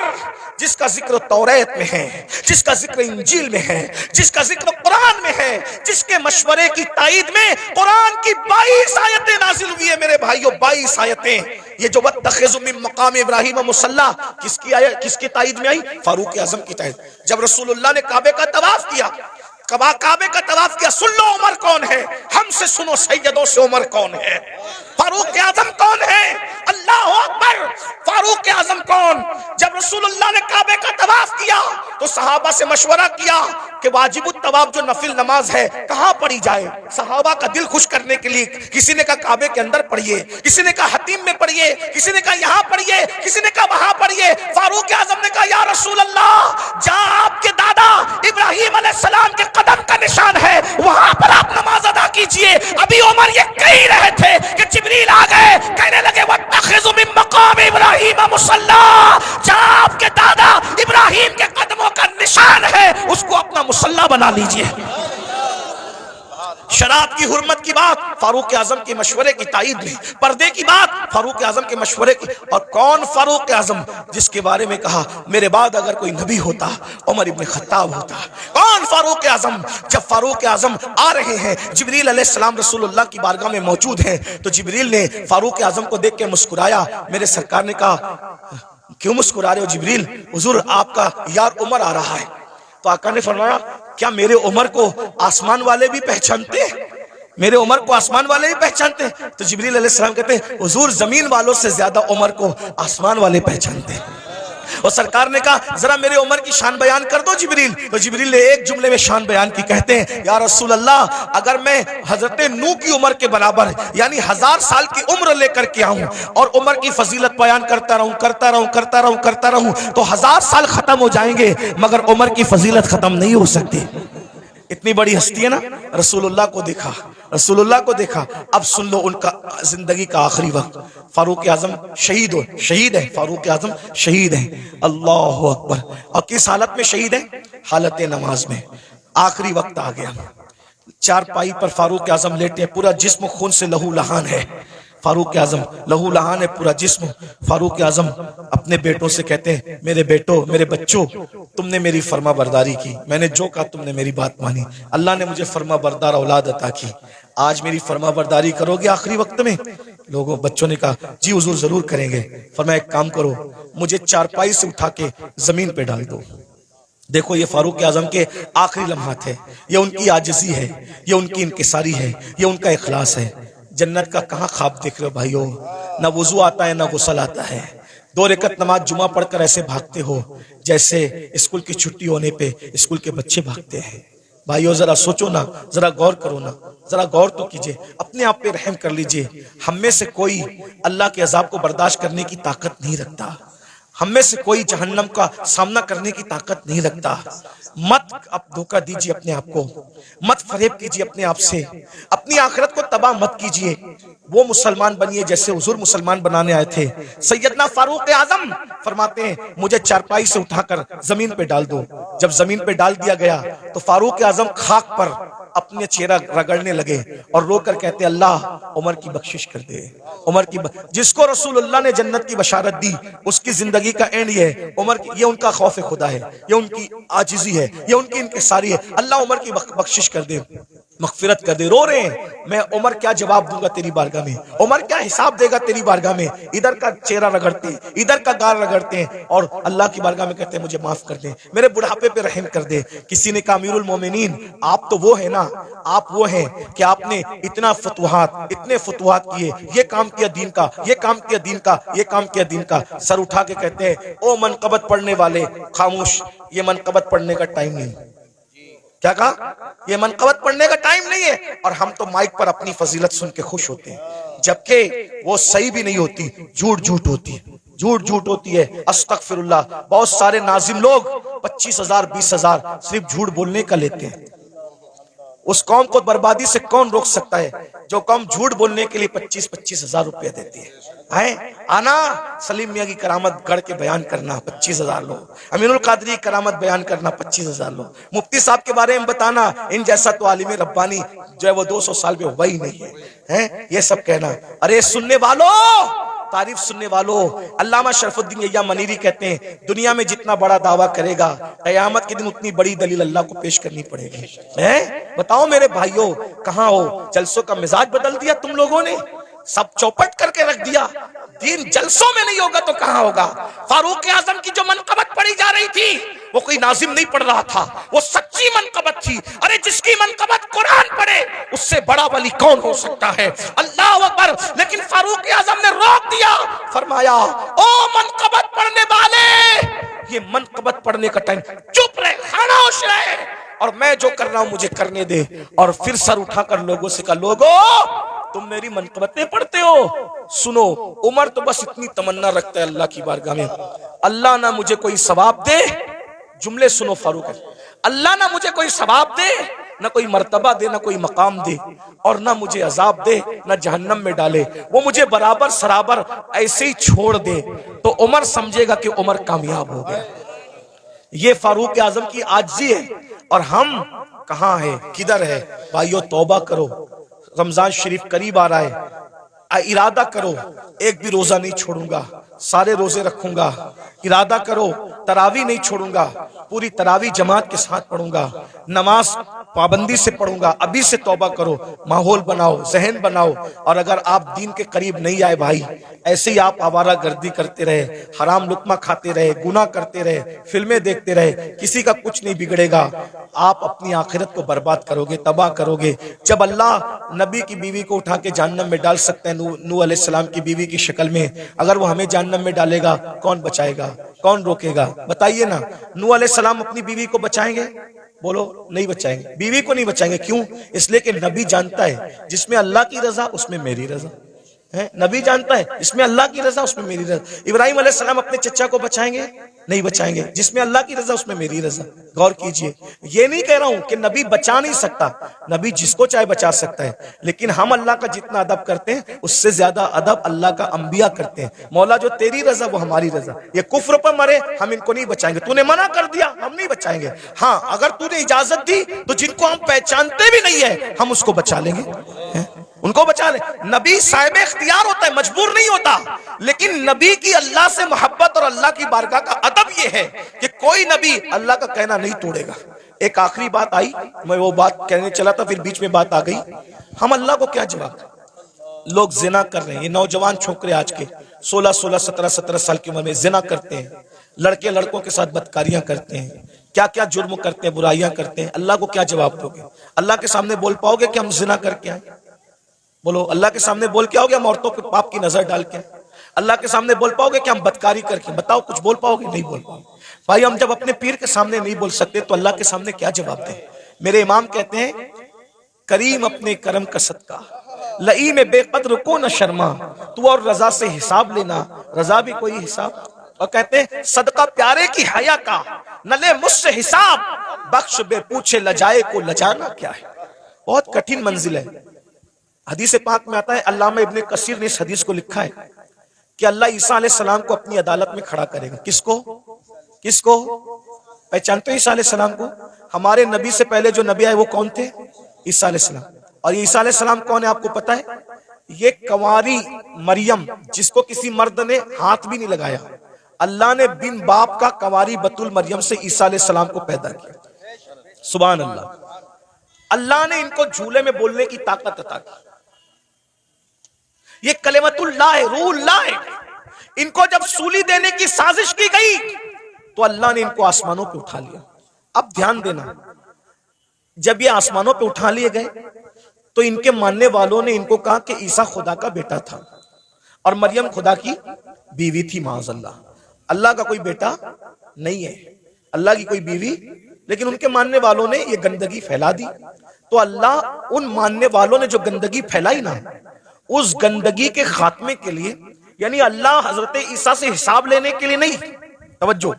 Speaker 1: जिसका जिक्र तौरात में है, जिसका जिक्र इंजील में है, जिसका जिक्र कुरान में है, जिसके मशवरे की ताईद में कुरान की 22 आयतें नाजिल हुई है मेरे भाइयों, 22 आयतें। ये जो वत्तखिज़ु मिन मक़ाम इब्राहीम मुसल्ला, किसकी आयत, किसकी ताईद में आई? फारूक आज़म की ताईद। जब रसूलुल्लाह ने काबे का तवाफ किया, काबे का तवाफ किया, सुन लो उमर कौन है, हमसे सुनो सैयदों से उमर कौन है, फारूक आज़म कौन है? अल्लाह अकबर। फारूक आजम कौन? जब रसूलुल्लाह ने काबे का तवाफ किया तो सहाबा से मशवरा किया कि वाजिबुत तवाफ जो नफिल नमाज है कहां पढ़ी जाए। सहाबा का दिल खुश करने के लिए किसी ने कहा काबे के अंदर पढ़िए, किसी ने कहा हतीम में पढ़िए, किसी ने कहा यहां पढ़िए, किसी ने कहा वहां पढ़िए। फारूक आजम ने कहा या रसूल अल्लाह, जहां आपके दादा इब्राहिम अलैहिस्सलाम के कदम का निशान है वहां पर आप नमाज अदा कीजिए। अभी उमर ये कह ही रहे थे कि जिब्रील आ गए, कहने लगे वत्तखिज़ु मिन मक़ाम इब्राहिम मुसल्ला, जहां आपके दादा इब्राहिम के कदमों का निशान है उसको अपना मुसल्ला बना लीजिए। शराब की हुर्मत की बात फारूक आजम के मशवरे की ताईद में, पर्दे की बात फारूक आजम के मशवरे की। और कौन फारूक आजम जिसके बारे में कहा मेरे बाद अगर कोई नबी होता उमर इब्न खत्ताब होता। कौन फारूक आजम? जब फारूक आजम आ रहे हैं, जिब्रील अलैहिस्सलाम रसूलुल्लाह की बारगाह में मौजूद हैं, तो जिब्रील ने फारूक आजम को देख के मुस्कुराया। मेरे सरकार ने कहा क्यों मुस्कुरा रहे हो जिब्रील? हुजूर आपका यार उमर आ रहा है। तो आका ने फरमाया क्या मेरे उमर को आसमान वाले भी पहचानते? मेरे उमर को आसमान वाले भी पहचानते? तो जिब्रील अलैहिस्सलाम कहते हैं हुजूर जमीन वालों से ज्यादा उमर को आसमान वाले पहचानते हैं। और सरकार ने कहा जरा मेरे उमर की शान बयान कर दो जिब्रील। तो जिब्रील ने एक जुमले में शान बयान की, कहते हैं या रसूल अल्लाह, अगर मैं हजरत नूह की उम्र के बराबर यानी 1000 साल की उम्र लेकर के आऊं और उमर की फजीलत बयान करता रहूं तो 1000 साल खत्म हो जाएंगे मगर उमर की फजीलत खत्म नहीं हो सकती। इतनी बड़ी हस्ती है ना। रसूलुल्लाह को देखा, रसूलुल्लाह को देखा। अब सुन लो उनका जिंदगी का आखिरी वक्त। फारूक आजम शहीद है, फारूक आजम शहीद है। अल्लाह अकबर। और किस हालत में शहीद है? हालत नमाज में। आखिरी वक्त आ गया, चारपाई पर फारूक आजम लेटे, पूरा जिस्म खून से लहू लहान है। फारूक आजम लहू लहान है पूरा जिस्म। फारूक आजम अपने बेटों से कहते हैं मेरे बेटो, मेरे बच्चों, तुमने मेरी फर्मा बरदारी की, मैंने जो कहा तुमने मेरी बात मानी, अल्लाह ने मुझे फर्मा बरदार औलाद अता की, आज मेरी फर्मा बरदारी करोगे आखिरी वक्त में? लोगों बच्चों ने कहा जी हुजूर जरूर करेंगे। फरमाया एक काम करो, मुझे चारपाई से उठा के जमीन पे डाल दो। देखो ये फारूक आजम के आखिरी लम्हात है, ये उनकी आजिज़ी है, ये उनकी इनकिसारी है, ये उनका इखलास है। जन्नत का कहाँ ख्वाब देख रहे हो भाइयों? ना वुजू आता है ना गुस्ल आता है। 2 रकअत नमाज जुमा पढ़कर ऐसे भागते हो जैसे स्कूल की छुट्टी होने पे स्कूल के बच्चे भागते हैं। भाइयों जरा सोचो ना, जरा गौर करो ना, जरा गौर तो कीजिए, अपने आप पे रहम कर लीजिए। हम में से कोई अल्लाह के अजाब को बर्दाश्त करने की ताकत नहीं रखता, हम में से कोई जहन्नम का सामना करने की ताकत नहीं रखता। मत अब धोखा दीजिए अपने आप को, मत फरेब कीजिए अपने आप से, अपनी आखिरत को तबाह मत कीजिए। वो मुसलमान बनिए जैसे हुजूर मुसलमान बनाने आए थे। सैयदना फारूक आजम फरमाते हैं मुझे चारपाई से उठाकर जमीन पे डाल दो। जब जमीन पे डाल दिया गया तो फारूक आजम खाक पर अपने चेहरा रगड़ने लगे और रोकर कहते अल्लाह उमर की बख्शिश कर दे, उमर की जिसको रसूलुल्लाह ने जन्नत की बशारत दी उसकी जिंदगी का एंड ये है। उमर की, ये उनका खौफ खुदा है, ये उनकी आजिज़ी है, ये उनकी इनकिसारी है। अल्लाह उमर की बख्शिश कर दे, मगफिरत कर दे। रो रहे हैं, मैं उमर क्या जवाब दूंगा तेरी बारगाह में, उमर क्या हिसाब देगा तेरी बारगाह में। इधर का चेहरा रगड़ते हैं, इधर का गाल रगड़ते हैं और अल्लाह की बारगाह में कहते हैं मुझे माफ कर दे, मेरे बुढ़ापे पे रहम कर दे। किसी ने कहा अमीरुल मोमिनीन आप तो वो है ना, आप वो हैं कि आपने इतना फतुहात, इतने फतुहात किए, ये काम किया दीन का, ये काम किया दीन का, ये काम किया दीन का। सर उठा के कहते हैं ओ मनकबत पढ़ने वाले खामोश, ये मनकबत पढ़ने का टाइम नहीं। क्या कहा? ये मनकबत पढ़ने का टाइम नहीं है। और हम तो माइक पर अपनी फजीलत सुन के खुश होते हैं, जबकि वो सही भी नहीं होती, झूठ झूठ होती है, झूठ झूठ होती है। अस्तगफिरुल्लाह। बहुत सारे नाजिम लोग 25,000 20,000 सिर्फ झूठ बोलने का लेते हैं। उस कौम को बर्बादी से कौन रोक सकता है जो कौम झूठ बोलने के लिए 25,000 रुपया देती है? आना सलीम मियां की करामत गढ़ के बयान करना 25,000 लोग, अमीनुल कादरी की करामत बयान करना 25,000 लोग, मुफ्ती साहब के बारे में बताना, इन जैसा तो आलिम रब्बानी जो है वो 200 साल में हुआ ही नहीं है, ये सब कहना। अरे सुनने वालों, तारीफ सुनने वालों, अल्लामा शरफुद्दीन यह्या मनीरी कहते हैं दुनिया में जितना बड़ा दावा करेगा क़यामत के दिन उतनी बड़ी दलील अल्लाह को पेश करनी पड़ेगी। हैं बताओ मेरे भाइयों कहाँ हो? जलसों का मिजाज बदल दिया तुम लोगों ने। सब चौपट करके रख दिया। दीन जलसों में नहीं होगा तो कहां होगा। फारूक आजम की जो मनकबत पढ़ी जा रही थी वो कोई नाजिम नहीं पढ़ रहा था, वो सच्ची मनकबत थी। अरे जिसकी मनकबत कुरान पढ़े उससे बड़ा वली कौन हो सकता है। अल्लाह अकबर। लेकिन फारूक आजम ने रोक दिया, फरमाया ओ मनकबत पढ़ने वाले, ये मनकबत पढ़ने का टाइम, चुप रहे, खामोश रहे, और मैं जो कर रहा हूं मुझे करने दे। और फिर सर उठाकर लोगों से कहा, लोगों तुम मेरी मनकबतें पढ़ते हो, सुनो। उमर तो बस इतनी तमन्ना रखता है अल्लाह की बारगाह में, अल्लाह ना मुझे कोई सवाब दे, जुमले सुनो फारूक, अल्लाह ना मुझे कोई सवाब दे, ना कोई मर्तबा दे, ना कोई मकाम दे, और ना मुझे अजाब दे, ना जहन्नम में डाले, वो मुझे बराबर सराबर ऐसे ही छोड़ दे, तो उमर समझेगा कि उमर कामयाब हो गया। ये फारूक आजम की आजिज़ी है। और हम कहां है, किधर है? भाइयों तौबा करो, रमजान शरीफ करीब आ रहा है, इरादा करो एक भी रोजा नहीं छोड़ूंगा, सारे रोजे रखूंगा। इरादा करो तरावी नहीं छोड़ूंगा, पूरी तरावी जमात के साथ पढ़ूंगा, नमाज पाबंदी से पढ़ूंगा। अभी से तौबा करो, माहौल बनाओ, जहन बनाओ। और अगर आप दीन के करीब नहीं आए भाई, ऐसे ही आप आवारा गर्दी करते रहे, हराम लुक्मा खाते रहे, गुनाह करते रहे, फिल्में देखते रहे, किसी का कुछ नहीं बिगड़ेगा। आप अपनी आखिरत को बर्बाद करोगे, तबाह करोगे। जब अल्लाह नबी की बीवी को उठा के जहन्नम में डाल सकते हैं, नूह अलैहिस्सलाम की बीवी की शक्ल में, अगर वो हमें जहन्नम में डालेगा, कौन बचाएगा, कौन रोकेगा? बताइए ना। नूह अलैहिस्सलाम अपनी बीवी को बचाएंगे? बोलो, नहीं बचाएंगे, बीवी को नहीं बचाएंगे। क्यों? इसलिए कि नबी जानता है जिसमें अल्लाह की रजा उसमें मेरी रजा है। नबी जानता है इसमें अल्लाह की रजा उसमें मेरी रजा। इब्राहिम अलैहिस्सलाम अपने चचा को बचाएंगे? नहीं बचाएंगे, जिसमें अल्लाह की रजा उसमें मेरी रजा। गौर कीजिए, ये नहीं कह रहा हूं कि नबी बचा नहीं सकता, नबी जिसको चाहे बचा सकता है, लेकिन हम अल्लाह का जितना अदब करते हैं उससे ज्यादा अदब अल्लाह का अंबिया करते हैं। मौला जो तेरी रजा वो हमारी रजा। ये कुफ्र पर मरे हम इनको नहीं बचाएंगे, तूने मना कर दिया हम नहीं बचाएंगे। हाँ, अगर तूने इजाजत दी तो जिनको हम पहचानते भी नहीं है हम उसको बचा लेंगे, उनको बचा ले। नबी साहिब इख्तियार होता है, मजबूर नहीं होता। लेकिन नबी की अल्लाह से मोहब्बत और अल्लाह की बारगाह का अदब यह है कि कोई नबी अल्लाह का कहना नहीं तोड़ेगा। एक आखिरी बात आई, मैं वो बात कहने चला था, फिर बीच में बात आ गई। हम अल्लाह को क्या जवाब दें? लोग जिना कर रहे हैं, ये नौजवान छोकरे आज के 16-16, 17-17 साल की उम्र में जिना करते हैं, लड़के लड़कों के साथ बदकारियां करते हैं, क्या क्या जुर्म करते हैं, बुराइयां करते हैं। अल्लाह को क्या जवाब दोगे? अल्लाह के सामने बोल पाओगे कि हम जिना करके आए? बोलो, अल्लाह के सामने बोल के आओगे हम औरतों के पाप की नजर डाल के? अल्लाह के सामने बोल पाओगे कि हम बदकारी करके? बताओ, कुछ बोल पाओगे? नहीं बोल पाओगे। भाई हम जब अपने पीर के सामने नहीं बोल सकते तो अल्लाह के सामने क्या जवाब दें? मेरे इमाम कहते हैं, करीम अपने करम का सदका, लई में बेकद्र को न शर्मा, तू और रजा से हिसाब लेना, रजा भी कोई हिसाब। और कहते हैं, सदका प्यारे की हया का, न ले मुझसे हिसाब, बख्श बे पूछे लजाए को लजाना क्या है। बहुत कठिन मंजिल है। हदीस पाक में आता है, अल्लामा इब्ने कसीर ने इस हदीस को लिखा है कि अल्लाह ईसा अलैहिस्सलाम को अपनी अदालत में खड़ा करेगा। किसको? किसको? पहचानते हो ईसा अलैहिस्सलाम को? हमारे नबी से पहले जो नबी आए वो कौन थे? ईसा अलैहिस्सलाम। और ये ईसा अलैहिस्सलाम कौन है आपको पता है? ये कंवारी मरियम, जिसको किसी मर्द ने हाथ भी नहीं लगाया, अल्लाह ने बिन बाप का कंवारी बतुल मरियम से ईसा अलैहिस्सलाम को पैदा किया। सुभान अल्लाह। अल्लाह ने इनको झूले में बोलने की ताकत अता की। ये कलिमतुल्लाह है, रूहुल्लाह है। इनको जब सूली देने की साजिश की गई तो अल्लाह ने इनको आसमानों पे उठा लिया। अब ध्यान देना, जब ये आसमानों पे उठा लिए गए तो इनके मानने वालों ने इनको कहा कि ईसा खुदा का बेटा था और मरियम खुदा की बीवी थी। माज़अल्लाह, अल्लाह का कोई बेटा नहीं है, अल्लाह की कोई बीवी। लेकिन उनके मानने वालों ने ये गंदगी फैला दी। तो अल्लाह उन मानने वालों ने जो गंदगी फैलाई ना, उस गंदगी के खात्मे के लिए, यानी अल्लाह हजरत ईसा से हिसाब लेने के लिए नहीं, तवज्जो,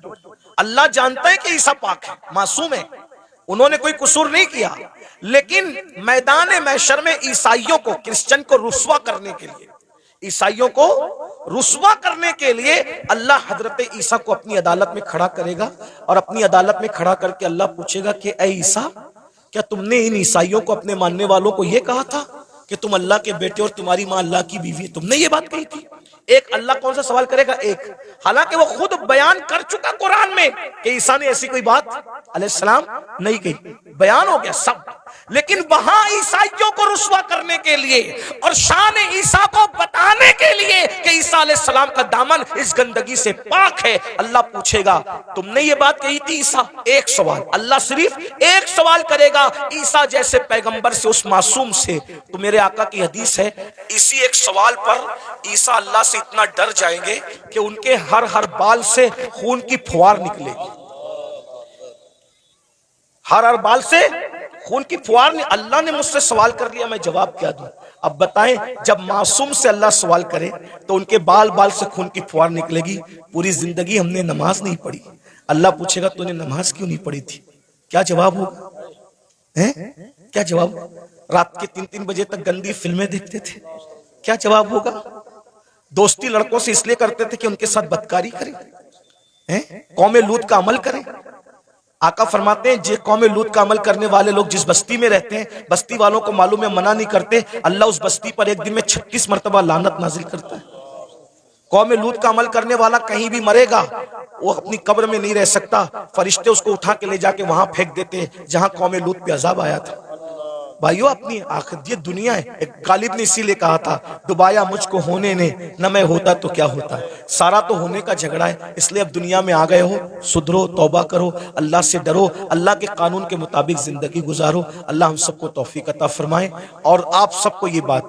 Speaker 1: अल्लाह जानता है कि ईसा पाक है, मासूम है, उन्होंने कोई कसूर नहीं किया, लेकिन मैदान महशर में ईसाइयों को, क्रिश्चियन को रुस्वा करने के लिए, ईसाइयों को रुस्वा करने के लिए अल्लाह हजरत ईसा को अपनी अदालत में खड़ा करेगा। और अपनी अदालत में खड़ा करके अल्लाह पूछेगा कि ऐ ईसा, क्या तुमने इन ईसाइयों को, अपने मानने वालों को यह कहा था कि तुम अल्लाह के बेटे और तुम्हारी मां अल्लाह की बीवी है? तुमने ये बात कही थी? एक अल्लाह कौन सा सवाल करेगा? एक। हालांकि वो खुद बयान कर चुका कुरान में कि ईसा ने ऐसी कोई बात अलैहिस्सलाम नहीं कही, बयान हो गया सब। लेकिन वहां ईसाइयों को रुस्वा करने के लिए और शान ईसा को बताने के लिए कि ईसा अलैहिस्सलाम का दामन इस गंदगी से पाक है, अल्लाह पूछेगा तुमने ये बात कही थी ईसा? एक सवाल, अल्लाह सिर्फ एक सवाल करेगा ईसा जैसे पैगंबर से, उस मासूम से। तो मेरे आका की हदीस है, इसी एक सवाल पर ईसा अल्लाह से इतना डर जाएंगे कि उनके हर बाल से खून की फुहार निकलेगी। हर बाल से खून की फुहार। अल्लाह ने मुझसे सवाल कर लिया, मैं जवाब क्या दूं? अब बताएं, जब मासूम से अल्लाह सवाल करे तो उनके बाल बाल से खून की फुहार निकलेगी। पूरी जिंदगी हमने नमाज नहीं पढ़ी, अल्लाह पूछेगा तूने नमाज क्यों नहीं पढ़ी थी? क्या जवाब होगा? क्या जवाब? रात के 3-3 बजे तक गंदी फिल्में देखते थे, क्या जवाब होगा? दोस्ती लड़कों से इसलिए करते थे कि उनके साथ बदकारी करें, कौमे लूत का अमल करें। आका फरमाते हैं, जे कौमे लूत का अमल करने वाले लोग जिस बस्ती में रहते हैं, बस्ती वालों को मालूम है, मना नहीं करते, अल्लाह उस बस्ती पर एक दिन में 36 मरतबा लानत नाजिल करता है। कौमे लूत का अमल करने वाला कहीं भी मरेगा, वो अपनी कब्र में नहीं रह सकता, फरिश्ते उसको उठा के ले जाके वहां फेंक देते जहां कौमे लूत पे अजाब आया था। भाइयों, अपनी आखिरत ये दुनिया है। एक गालिब ने इसीलिए कहा था, डुबाया मुझको होने ने, न मैं होता तो क्या होता। सारा तो होने का झगड़ा है, इसलिए अब दुनिया में आ गए हो, सुधरो, तौबा करो, अल्लाह से डरो, अल्लाह के कानून के मुताबिक जिंदगी गुजारो। अल्लाह हम सबको तौफीक अता फरमाए। और आप सबको ये बात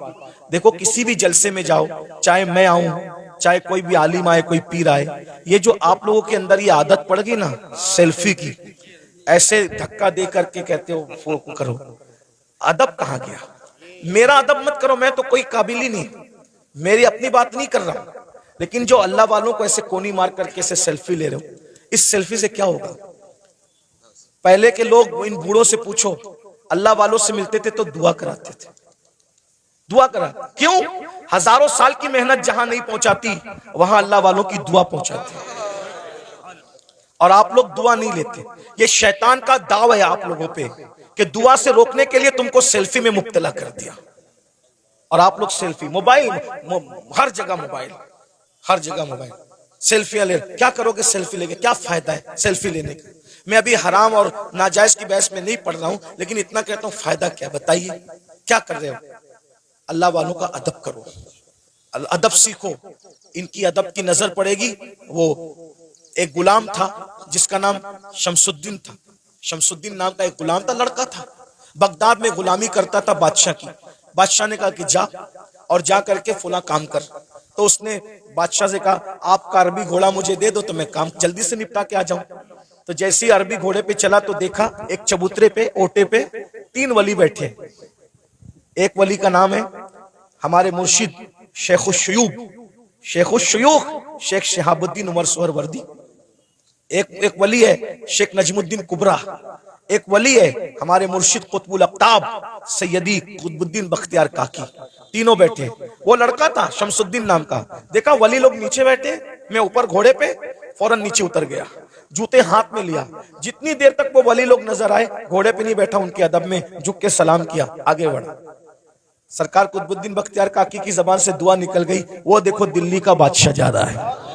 Speaker 1: देखो, किसी भी जलसे में जाओ, चाहे मैं आऊं, चाहे कोई भी आलिम आए, कोई पीर आए, ये जो आप लोगों के अंदर ये आदत पड़ गई ना सेल्फी की, ऐसे धक्का दे करके कहते हो फोटो करो, अदब कहां गया? मेरा अदब मत करो, मैं तो कोई काबिल ही नहीं, मेरी अपनी बात नहीं कर रहा, लेकिन जो अल्लाह वालों को ऐसे कोनी मार करके ऐसे सेल्फी ले रहे हो, इस सेल्फी से क्या होगा? पहले के लोग, इन बूढ़ों से पूछो, अल्लाह वालों से मिलते थे तो दुआ कराते थे, दुआ करा। क्यों? हजारों साल की मेहनत जहां नहीं पहुंचाती, वहां अल्लाह वालों की दुआ पहुंचाती। और आप लोग दुआ नहीं लेते। ये शैतान का दाव है आप लोगों पे कि दुआ से रोकने के लिए तुमको सेल्फी में मुब्तला कर दिया। और आप लोग सेल्फी, मोबाइल, हर जगह मोबाइल, हर जगह मोबाइल, सेल्फियां ले। क्या करोगे सेल्फी लेके? क्या फायदा है सेल्फी लेने का? मैं अभी हराम और नाजायज की बहस में नहीं पढ़ रहा हूं, लेकिन इतना कहता हूं, फायदा क्या? बताइए, क्या कर रहे हो? अल्लाह वालों का अदब करो, अदब सीखो। इनकी अदब की नजर पड़ेगी। वो एक गुलाम था जिसका नाम शमसुद्दीन था। शमसुद्दीन नाम का एक गुलाम था, लड़का था, बगदाद में गुलामी करता था बादशाह की। बादशाह ने कहा कि जा और जा करके फुला काम कर। तो उसने बादशाह से कहा, आपका अरबी घोड़ा मुझे दे दो तो मैं काम जल्दी से निपटा के आ जाऊं। तो जैसे ही अरबी घोड़े पे चला तो देखा एक चबूतरे पे, ओटे पे 3 वली बैठे। एक वली का नाम है हमारे मुर्शिद शेखुश्शयूख शेख शहाबुद्दीन उमर सुहरवर्दी। एक वली है शेख नजमुद्दीन कुबरा। एक वली है हमारे मुर्शिद कुतुबुल अक्ताब सैयदी कुतुबुद्दीन बख्तियार काकी। तीनों बैठे। वो लड़का था शमसुद्दीन नाम का। देखा वली लोग नीचे बैठे, मैं ऊपर घोड़े पे, फौरन नीचे उतर गया, जूते हाथ में लिया। जितनी देर तक वो वली लोग नजर आए, घोड़े पे नहीं बैठा, उनके अदब में झुक के सलाम किया, आगे बढ़ा। सरकार कुतुबुद्दीन बख्तियार काकी की जबान से दुआ निकल गई, वो देखो दिल्ली का बादशाह जा रहा है।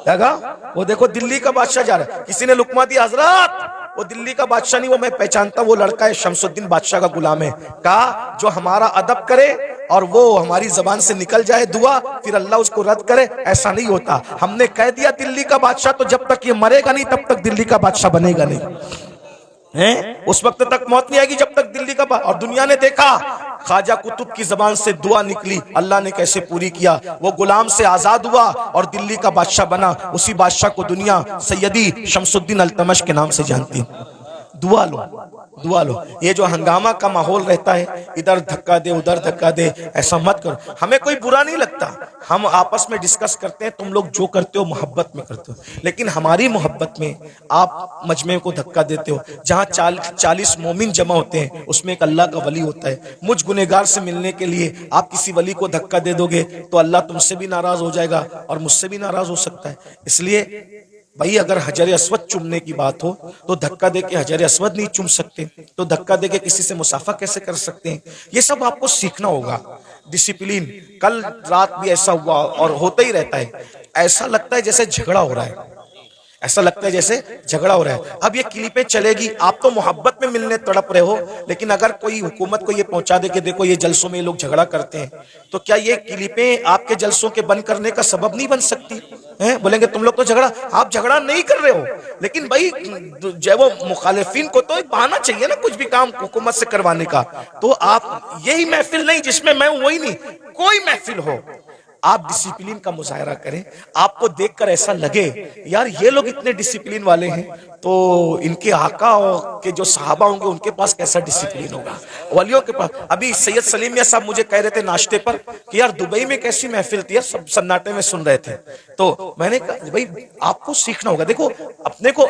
Speaker 1: लगा, वो देखो दिल्ली का बादशाह जा रहा है। किसी ने लुकमा दिया, हजरत वो दिल्ली का बादशाह नहीं, वो मैं पहचानता, वो लड़का है शमसुद्दीन बादशाह का गुलाम है। कहा जो हमारा अदब करे और वो हमारी जबान से निकल जाए दुआ, फिर अल्लाह उसको रद्द करे, ऐसा नहीं होता। हमने कह दिया दिल्ली का बादशाह, तो जब तक ये मरेगा नहीं तब तक दिल्ली का बादशाह बनेगा नहीं है। उस वक्त तक मौत नहीं आएगी जब तक दिल्ली का। और दुनिया ने देखा ख्वाजा कुतुब की जबान से दुआ निकली, अल्लाह ने कैसे पूरी किया। वो गुलाम से आजाद हुआ और दिल्ली का बादशाह बना। उसी बादशाह को दुनिया सैयदी शमसुद्दीन अल्तमश के नाम से जानती। दुआ लो, दुआ लो। ये जो हंगामा का माहौल रहता है, इधर धक्का दे उधर धक्का दे, ऐसा मत करो। हमें कोई बुरा नहीं लगता, हम आपस में डिस्कस करते हैं, तुम लोग जो करते हो मोहब्बत में करते हो। लेकिन हमारी मोहब्बत में आप मजमे को धक्का देते हो। जहां 40 मोमिन जमा होते हैं, उसमें एक अल्लाह का वली होता है। मुझ गुनेगार से मिलने के लिए आप किसी वली को धक्का दे दोगे तो अल्लाह तुमसे भी नाराज हो जाएगा और मुझसे भी नाराज हो सकता है। इसलिए भाई, अगर हजर अस्वद चूमने की बात हो तो धक्का देके हजर अस्वद नहीं चूम सकते, तो धक्का देके किसी से मुसाफा कैसे कर सकते हैं? ये सब आपको सीखना होगा। डिसिप्लिन। कल रात भी ऐसा हुआ और होता ही रहता है। ऐसा लगता है जैसे झगड़ा हो रहा है, ऐसा लगता है जैसे झगड़ा हो रहा है। अब ये क्लिपें चलेगी, आप तो मोहब्बत में मिलने तड़प रहे हो, लेकिन अगर कोई हुकूमत को ये पहुंचा दे कि देखो ये जलसों में ये लोग झगड़ा करते हैं, तो क्या ये क्लिपें आपके जलसों के बंद करने का सबब नहीं बन सकती हैं? बोलेंगे तुम लोग तो झगड़ा, आप झगड़ा नहीं कर रहे हो, लेकिन भाई जो वो मुखालिफिन को तो एक बहाना चाहिए ना कुछ भी काम हुकूमत से करवाने का। तो आप यही महफिल नहीं जिसमें मैं हूं, वही नहीं, कोई महफिल हो, आप डिसिप्लिन का मुजाहरा करें। आपको देखकर ऐसा लगे यार ये लोग इतने डिसिप्लिन वाले हैं, तो इनके आका के जो सहाबा होंगे उनके पास कैसा डिसिप्लिन होगा, वलियों के पास। अभी सैयद सलीम मियां साहब मुझे कह रहे थे नाश्ते पर कि यार दुबई में कैसी महफिल थी यार, सब सन्नाटे में सुन रहे थे। तो मैंने कहा भाई आपको सीखना होगा, देखो अपने को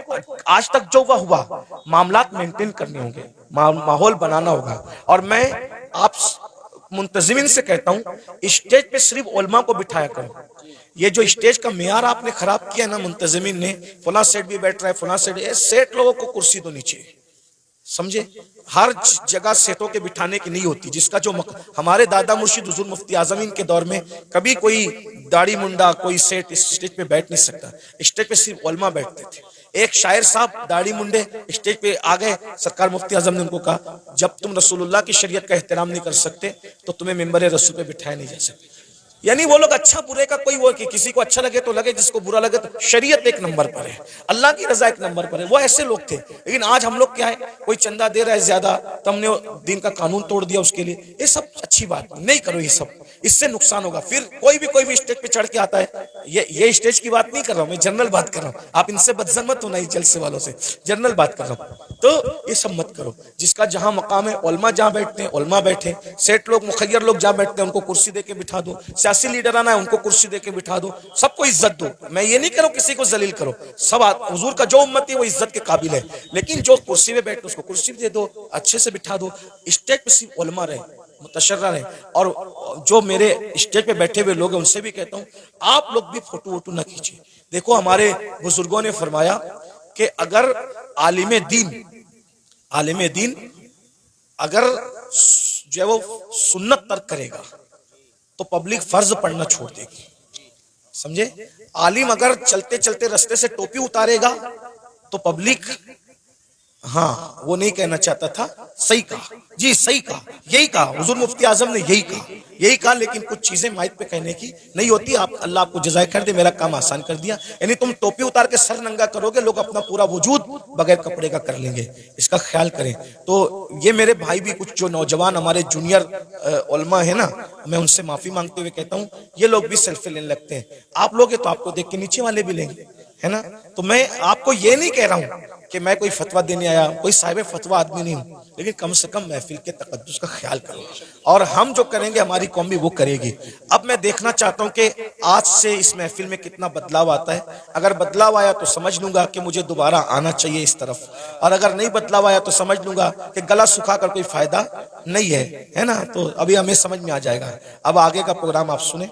Speaker 1: आज तक जो हुआ मामलात मेंटेन करने होंगे, माहौल बनाना होगा। और मैं आप मुंतजिमिन से कहता हूं स्टेज पे सिर्फ उलमा को बिठाया करो। ये जो स्टेज का मेयार आपने खराब किया ना मुंतजिमिन ने, फला सेठ भी बैठ रहा है, फला सेठ, सेठ लोगों को कुर्सी दो नीचे, समझे? हर जगह सेठों के बिठाने की नहीं होती, जिसका जो हमारे दादा मुर्शिद हुजूर मुफ्ती आजम के दौर में कभी कोई दाढ़ी मुंडा कोई सेठ इस स्टेज पे बैठ नहीं सकता, स्टेज पे सिर्फ उलमा बैठते थे। एक शायर साहब दाढ़ी मुंडे स्टेज पे आ गए, सरकार मुफ्ती आजम ने उनको कहा जब तुम रसूलुल्लाह की शरीयत का एहतराम नहीं कर सकते तो तुम्हें मिंबर रसूल पे बिठाया नहीं जा सकता। यानी वो लोग अच्छा बुरे का कोई वो कि किसी को अच्छा लगे तो लगे, जिसको बुरा लगे तो शरीयत एक नंबर पर है, अल्लाह की रजा एक नंबर पर है, वो ऐसे लोग थे। लेकिन आज हम लोग क्या है, कोई चंदा दे रहा है ज्यादा तो हमने दीन का कानून तोड़ दिया उसके लिए। ये सब अच्छी बात नहीं करो, ये सब इससे नुकसान होगा। फिर कोई भी स्टेज पे चढ़ के आता है, ये स्टेज की बात नहीं कर रहा हूं मैं, जनरल बात कर रहा हूं, आप इनसे बदजन मत होना जलसे वालों से, जनरल बात कर रहा हूं। तो ये सब मत करो, जिसका जहां मकाम है उलमा जहां बैठते हैं उलमा बैठे, सेठ लोग मुखय्यर लोग जहां बैठते हैं उनको कुर्सी देके बिठा दो, सियासी लीडर आना है उनको कुर्सी देके बिठा दो, सबको इज्जत दो। मैं ये नहीं कह रहा हूं किसी को जलील करो, सब हुजूर का जो उम्मत है वो इज्जत के काबिल है, लेकिन जो कुर्सी में बैठे उसको कुर्सी दे दो, अच्छे से बिठा दो। स्टेज पे सिर्फ उलमा रहे, मुतशर्रा रहे। और जो मेरे स्टेज पे बैठे हुए लोग हैं उनसे भी कहता हूं आप लोग भी फोटो वोटो ना खींचिए। देखो हमारे बुजुर्गों ने फरमाया कि अगर आलिम दीन अगर जो है वो सुन्नत तर्क करेगा तो पब्लिक फर्ज पढ़ना छोड़ देगी, समझे? आलिम अगर चलते चलते रास्ते से टोपी उतारेगा तो पब्लिक, हाँ वो नहीं कहना चाहता था, सही कहा जी, सही कहा, यही कहा हुजूर मुफ्ती आजम ने, यही कहा, लेकिन कुछ चीजें माइक पे कहने की नहीं होती। आप अल्लाह आपको जज़ाए कर दे, मेरा काम आसान कर दिया। यानी तुम टोपी उतार के सर नंगा करोगे, लोग अपना पूरा वजूद बगैर कपड़े का कर लेंगे, इसका ख्याल करें। तो ये मेरे भाई भी कुछ जो नौजवान हमारे जूनियर उलमा है ना, मैं उनसे माफी मांगते हुए कहता हूँ ये लोग भी सेल्फी लेने लगते हैं। आप लोग तो आपको देख के नीचे वाले भी लेंगे, है ना? तो मैं आपको ये नहीं कह रहा हूं कि मैं कोई फतवा देने आया, कोई साहिब फतवा आदमी नहीं हूं, लेकिन कम से कम महफिल के तकद्दुस का ख्याल करो, और हम जो करेंगे हमारी कौम भी वो करेगी। अब मैं देखना चाहता हूं कि आज से इस महफिल में कितना बदलाव आता है। अगर बदलाव आया तो समझ लूंगा कि मुझे दोबारा आना चाहिए इस तरफ, और अगर नहीं बदलाव आया तो समझ लूंगा कि गला सुखा कर कोई फायदा नहीं है, है ना? तो अभी हमें समझ में आ जाएगा। अब आगे का प्रोग्राम आप सुने।